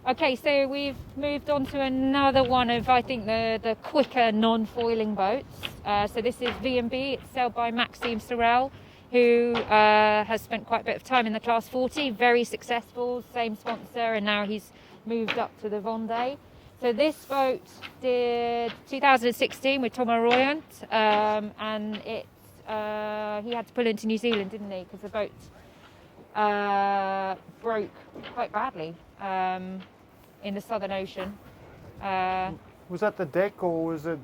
Okay, so we've moved on to another one of, I think, the quicker non-foiling boats. So this is V&B. It's sailed by Maxime Sorel, who has spent quite a bit of time in the Class 40, very successful, same sponsor, and now he's moved up to the Vendée. So this boat did 2016 with Tom Arroyant, and he had to pull into New Zealand, didn't he? Because the boat broke quite badly in the Southern Ocean. Was that the deck, or was it?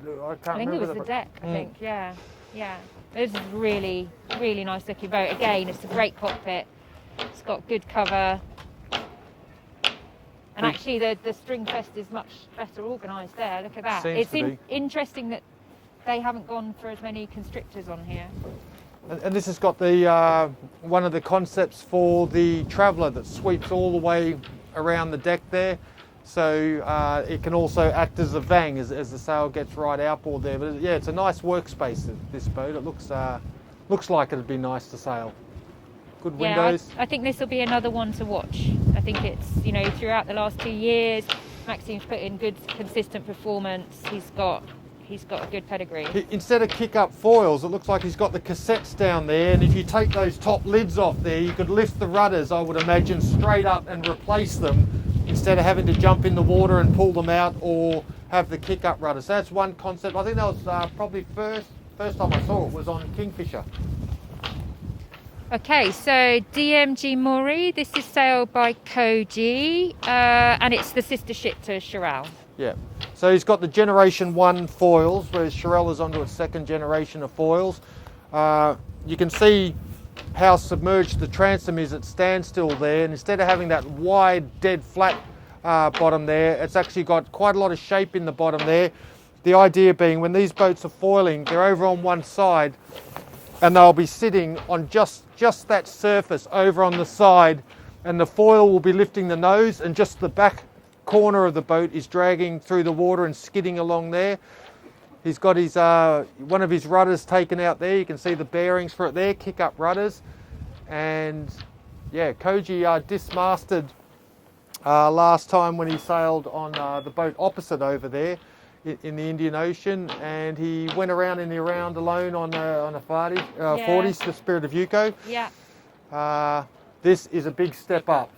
I think it was the deck. I think, yeah. It's a really, really nice looking boat. Again, it's a great cockpit. It's got good cover. And actually, the string fest is much better organised there. Look at that. It's interesting that they haven't gone for as many constrictors on here. And this has got the one of the concepts for the Traveller that sweeps all the way around the deck there. So it can also act as a vang as the sail gets right outboard there. But yeah, it's a nice workspace, this boat. It looks like it'd be nice to sail. Good windows. I think this will be another one to watch. I think it's, throughout the last 2 years, Maxime's put in good, consistent performance. He's got a good pedigree. Instead of kick-up foils, it looks like he's got the cassettes down there, and if you take those top lids off there, you could lift the rudders, I would imagine, straight up and replace them, instead of having to jump in the water and pull them out or have the kick-up rudders. So that's one concept. I think that was probably first time I saw it was on Kingfisher. Okay, so DMG Murray, this is sailed by Koji, and it's the sister ship to Chirel. Yeah, so he's got the Generation 1 foils, whereas Chirel is onto its second generation of foils. You can see how submerged the transom is at standstill there, and instead of having that wide, dead flat bottom there, it's actually got quite a lot of shape in the bottom there. The idea being when these boats are foiling, they're over on one side, and they'll be sitting on just that surface over on the side, and the foil will be lifting the nose, and just the back corner of the boat is dragging through the water and skidding along there. He's got his one of his rudders taken out there. You can see the bearings for it there, kick up rudders. And yeah, Koji dismasted last time when he sailed on the boat opposite over there in the Indian Ocean, and he went around in the round alone on a 40s, the Spirit of Yuko. Yeah. This is a big step up.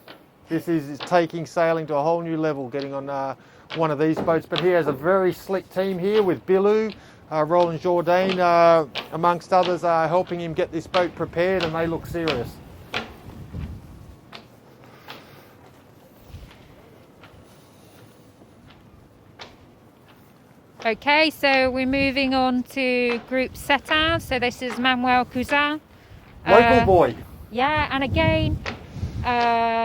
This is taking sailing to a whole new level, getting on one of these boats. But he has a very slick team here with Bilou, Roland Jourdain, amongst others, helping him get this boat prepared, and they look serious. Okay, so we're moving on to Group Setin. So this is Manuel Cousin. Local boy. Yeah, and again,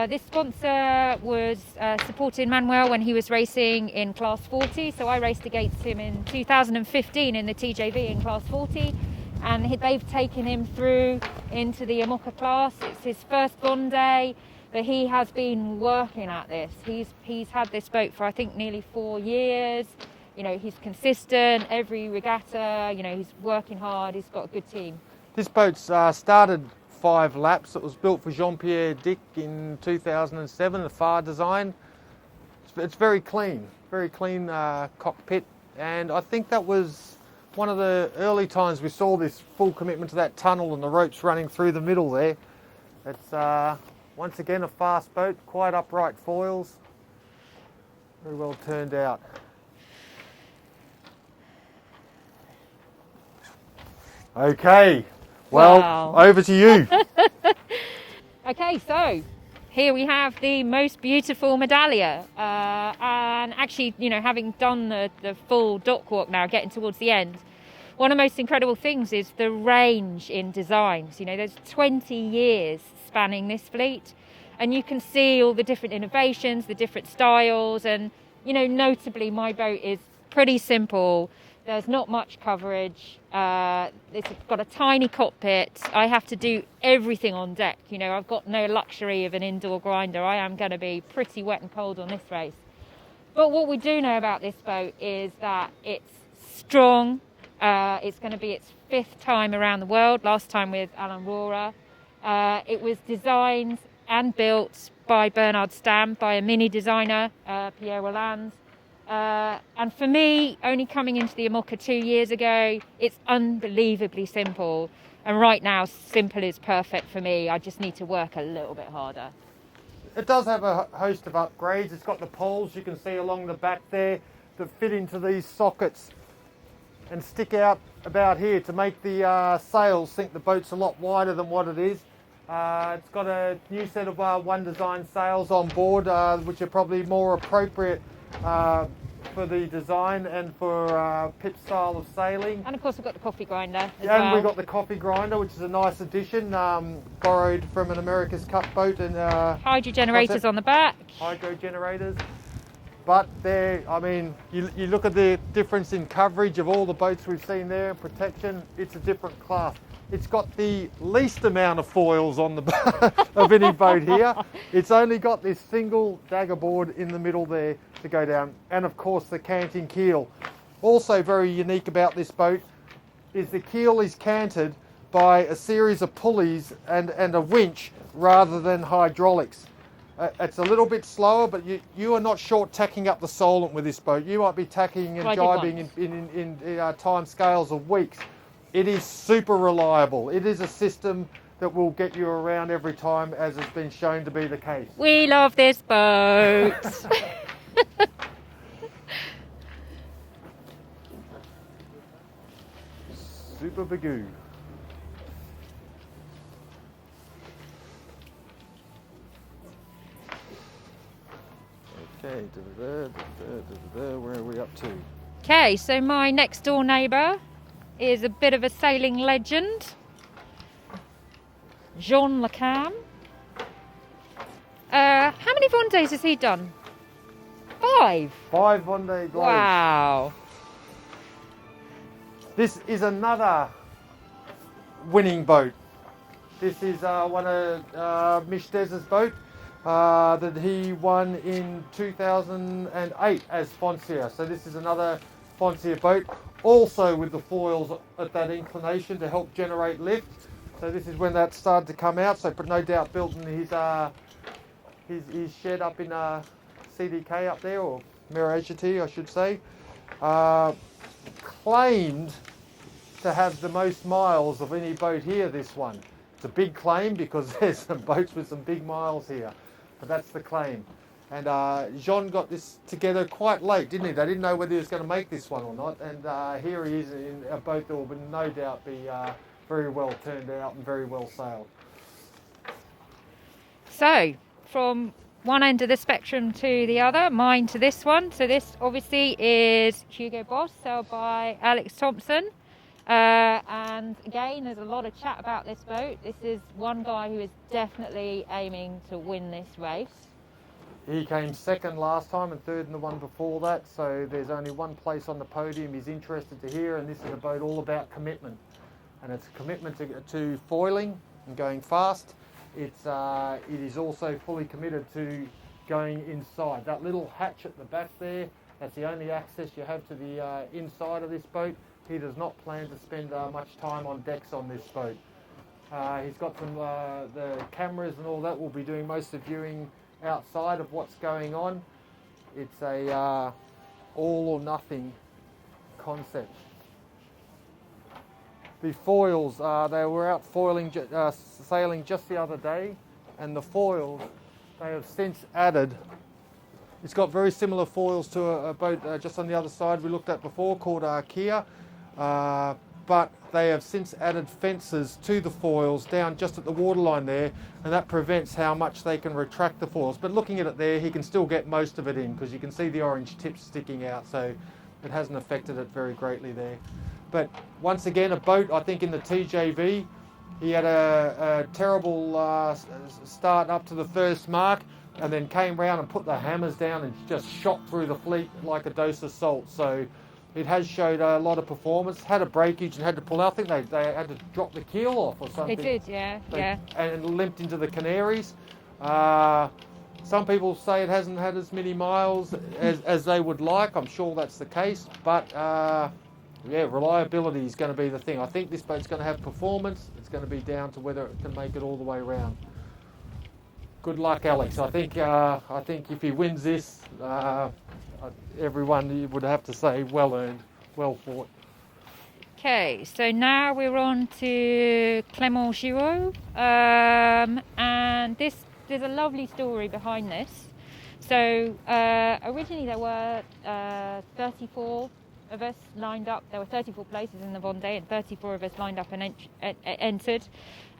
this sponsor was supporting Manuel when he was racing in Class 40. So I raced against him in 2015 in the TJV in Class 40. And they've taken him through into the IMOCA class. It's his first Vendée, but he has been working at this. He's had this boat for, I think, nearly 4 years. He's consistent, every regatta, he's working hard, he's got a good team. This boat's started 5 laps. It was built for Jean-Pierre Dick in 2007, the Phare design. It's very clean cockpit, and I think that was one of the early times we saw this full commitment to that tunnel and the ropes running through the middle there. It's once again a fast boat, quite upright foils, very well turned out. Okay, well, wow. Over to you. Okay, so here we have the most beautiful medallia. And actually, having done the full dock walk now, getting towards the end, one of the most incredible things is the range in designs. There's 20 years spanning this fleet, and you can see all the different innovations, the different styles, and, notably my boat is pretty simple. There's not much coverage. It's got a tiny cockpit. I have to do everything on deck. I've got no luxury of an indoor grinder. I am going to be pretty wet and cold on this race. But what we do know about this boat is that it's strong. It's going to be its 5th time around the world. Last time with Aurora. It was designed and built by Bernard Stam, by a mini designer, Pierre Rollands. And for me, only coming into the IMOCA 2 years ago, it's unbelievably simple. And right now, simple is perfect for me. I just need to work a little bit harder. It does have a host of upgrades. It's got the poles you can see along the back there that fit into these sockets and stick out about here to make the sails think the boat's a lot wider than what it is. It's got a new set of One Design sails on board, which are probably more appropriate for the design and for Pip's style of sailing. And of course we've got the coffee grinder as and well. We've got the coffee grinder, which is a nice addition, borrowed from an America's Cup boat. And hydro generators on the back. Hydro generators. But there, I mean, you look at the difference in coverage of all the boats we've seen there and protection, it's a different class. It's got the least amount of foils on the of any boat here. It's only got this single dagger board in the middle there to go down, and of course the canting keel. Also very unique about this boat is the keel is canted by a series of pulleys and a winch rather than hydraulics. It's a little bit slower, but you are not short tacking up the Solent with this boat. You might be tacking and jibing in time scales of weeks. It is super reliable. It is a system that will get you around every time, as has been shown to be the case. We love this boat. Super bagoo. Okay, where are we up to? Okay, so my next door neighbour is a bit of a sailing legend, Jean Le Cam. How many Vendees has he done? 5. 5 Vendee Globes. Wow. This is another winning boat. This is one of Mish Dez's boat that he won in 2008 as Foncia. So this is another Foncia boat, also with the foils at that inclination to help generate lift. So this is when that started to come out. So no doubt built in his shed up in CDK up there, or Mirageti I should say. Claimed to have the most miles of any boat here, this one. It's a big claim because there's some boats with some big miles here, but that's the claim. And Jean got this together quite late, didn't he? They didn't know whether he was going to make this one or not, and here he is in a boat that will no doubt be very well turned out and very well sailed. So, from one end of the spectrum to the other, mine to this one. So this obviously is Hugo Boss, sailed by Alex Thompson. And again, there's a lot of chat about this boat. This is one guy who is definitely aiming to win this race. He came second last time and third in the one before that, so there's only one place on the podium he's interested to hear, and this is a boat all about commitment. And it's a commitment to foiling and going fast. It is also fully committed to going inside. That little hatch at the back there, that's the only access you have to the inside of this boat. He does not plan to spend much time on decks on this boat. He's got some the cameras and all that. We'll be doing most of viewing outside of what's going on. It's a all or nothing concept. The foils, they were out foiling, sailing just the other day, and the foils they have since added. It's got very similar foils to a boat just on the other side we looked at before called Kia, but they have since added fences to the foils down just at the waterline there, and that prevents how much they can retract the foils. But looking at it there, he can still get most of it in because you can see the orange tips sticking out, so it hasn't affected it very greatly there. But once again, a boat, I think in the TJV, he had a terrible start up to the first mark, and then came round and put the hammers down and just shot through the fleet like a dose of salt. So it has showed a lot of performance, had a breakage and had to pull out. I think they had to drop the keel off or something. They did, yeah. And limped into the Canaries. Some people say it hasn't had as many miles as they would like. I'm sure that's the case. But yeah, reliability is going to be the thing. I think this boat's going to have performance. It's going to be down to whether it can make it all the way around. good luck, Alex. I think if he wins this, everyone would have to say well earned, well fought. Okay, so now we're on to Clementi, and there's a lovely story behind this. So originally there were 34 of us lined up. There were 34 places in the Vendée, and 34 of us lined up and entered.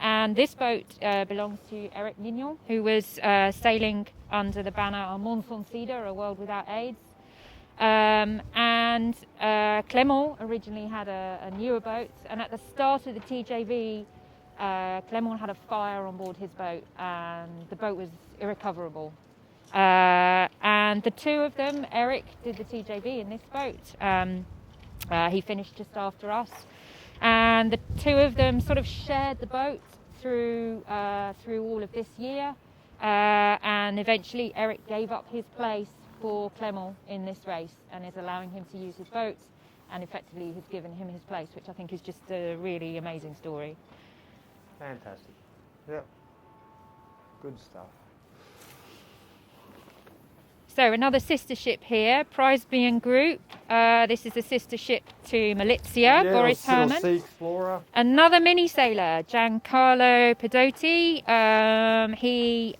And this boat belongs to Eric Mignon, who was sailing under the banner Un Monde Sans Sida, A World Without AIDS. And Clement originally had a newer boat, and at the start of the TJV, Clement had a fire on board his boat, and the boat was irrecoverable. And the two of them, Eric did the TJV in this boat. He finished just after us, and the two of them sort of shared the boat through all of this year, and eventually Eric gave up his place for Clement in this race and is allowing him to use his boat, and effectively has given him his place, which I think is just a really amazing story. Fantastic. Yep. Good stuff. So another sister ship here, Prizebean Group. This is a sister ship to Malizia, Boris Herman. Sea Explorer. Another mini sailor, Giancarlo Pedotti. He,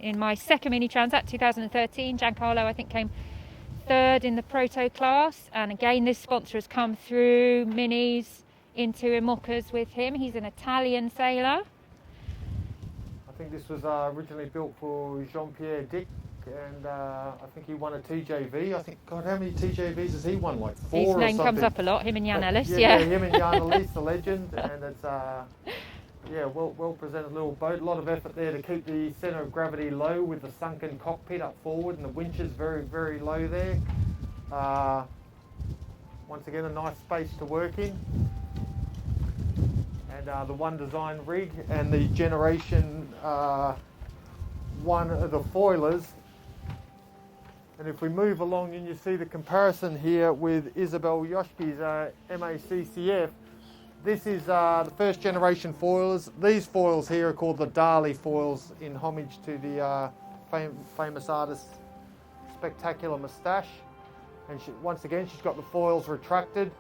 in my second mini transat, 2013, Giancarlo, I think, came third in the proto class. And again, this sponsor has come through minis into IMOCAs with him. He's an Italian sailor. I think this was originally built for Jean-Pierre Dick. And I think he won a TJV. I think, God, how many TJVs has he won? Like 4 or something. His name comes up a lot, him and Jan Ellis, yeah. Him and Jan Ellis, the legend. And it's, well presented little boat. A lot of effort there to keep the centre of gravity low with the sunken cockpit up forward and the winches very, very low there. Once again, a nice space to work in. And the one design rig and the generation one of the foilers. And if we move along and you see the comparison here with Isabel Yoshki's MACCF, this is the first generation foilers. These foils here are called the Dali foils in homage to the famous artist's spectacular moustache. And once again, she's got the foils retracted.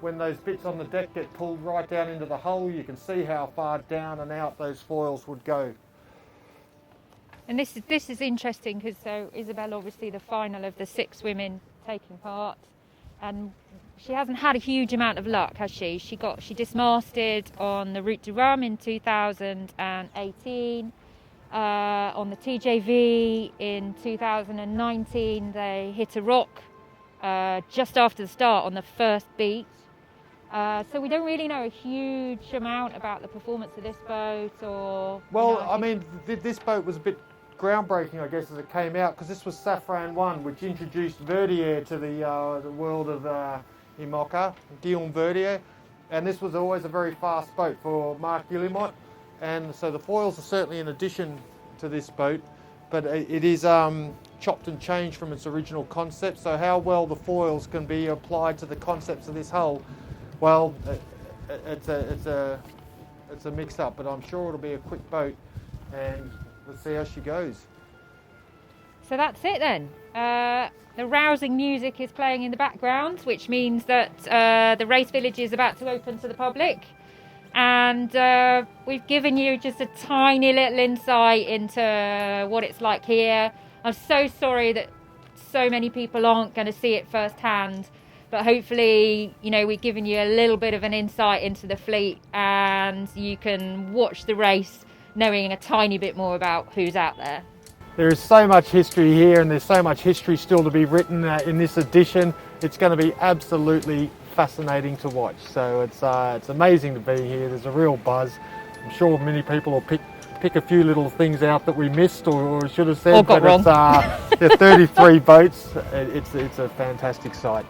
When those bits on the deck get pulled right down into the hull, you can see how far down and out those foils would go. And this is interesting because so Isabel, obviously the final of the 6 women taking part, and she hasn't had a huge amount of luck, has she? She dismasted on the Route du Rhum in 2018. On the TJV in 2019, they hit a rock just after the start on the first beat. So we don't really know a huge amount about the performance of this boat, or. Well, I mean, this boat was a bit groundbreaking, I guess, as it came out, because this was Safran 1, which introduced Verdier to the world of IMOCA, Guillaume Verdier, and this was always a very fast boat for Marc Guillemot, and so the foils are certainly an addition to this boat, but it is chopped and changed from its original concept. So how well the foils can be applied to the concepts of this hull, well, it's a mix-up, but I'm sure it'll be a quick boat, and let's see how she goes. So that's it then. The rousing music is playing in the background, which means that the race village is about to open to the public. And we've given you just a tiny little insight into what it's like here. I'm so sorry that so many people aren't going to see it firsthand. But hopefully, we've given you a little bit of an insight into the fleet, and you can watch the race knowing a tiny bit more about who's out there. There is so much history here, and there's so much history still to be written in this edition. It's going to be absolutely fascinating to watch. So it's amazing to be here. There's a real buzz. I'm sure many people will pick a few little things out that we missed or should have said. Or got wrong. There are 33 boats. It's a fantastic sight.